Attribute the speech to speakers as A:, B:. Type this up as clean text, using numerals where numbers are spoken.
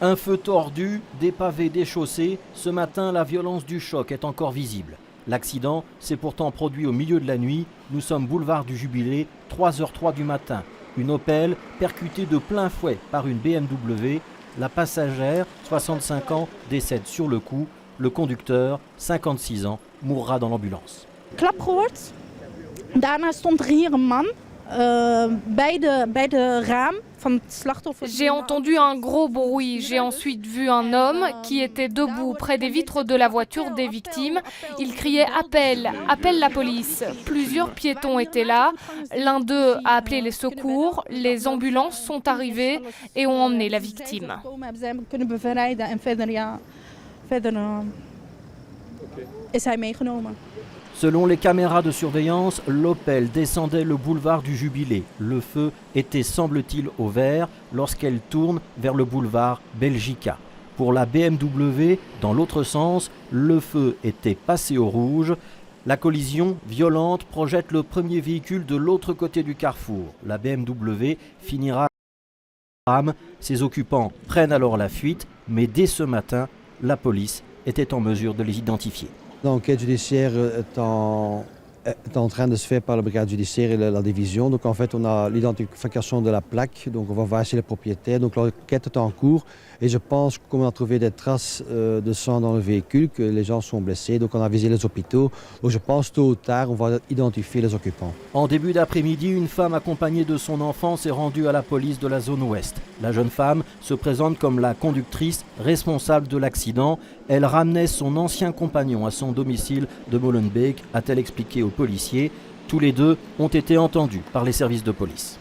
A: Un feu tordu, des pavés déchaussés. Ce matin, la violence du choc est encore visible. L'accident s'est pourtant produit au milieu de la nuit. Nous sommes boulevard du Jubilé, 3h03 du matin. Une Opel percutée de plein fouet par une BMW. La passagère, 65 ans, décède sur le coup. Le conducteur, 56 ans, mourra dans l'ambulance.
B: Klap gehoord. Daarna stond er hier een man bij de raam van het slachtoffer.
C: J'ai entendu un gros bruit. J'ai ensuite vu un homme qui était debout près des vitres de la voiture des victimes. Il criait « Appelle, appelle la police ». Plusieurs piétons étaient là. L'un d'eux a appelé les secours. Les ambulances sont arrivées et ont emmené la victime.
A: Selon les caméras de surveillance, l'Opel descendait le boulevard du Jubilé. Le feu était, semble-t-il, au vert lorsqu'elle tourne vers le boulevard Belgica. Pour la BMW, dans l'autre sens, le feu était passé au rouge. La collision violente projette le premier véhicule de l'autre côté du carrefour. La BMW finira à rame. Ses occupants prennent alors la fuite, mais dès ce matin, la police était en mesure de les identifier.
D: L'enquête judiciaire est en train de se faire par la brigade judiciaire et la division. Donc en fait, on a l'identification de la plaque, donc on va voir chez les propriétaires. Donc l'enquête est en cours et je pense qu'on a trouvé des traces de sang dans le véhicule, que les gens sont blessés. Donc on a visé les hôpitaux. Donc je pense tôt ou tard, on va identifier les occupants.
A: En début d'après-midi, une femme accompagnée de son enfant s'est rendue à la police de la zone ouest. La jeune femme se présente comme la conductrice responsable de l'accident. Elle ramenait son ancien compagnon à son domicile de Molenbeek, a-t-elle expliqué aux policiers. Tous les deux ont été entendus par les services de police.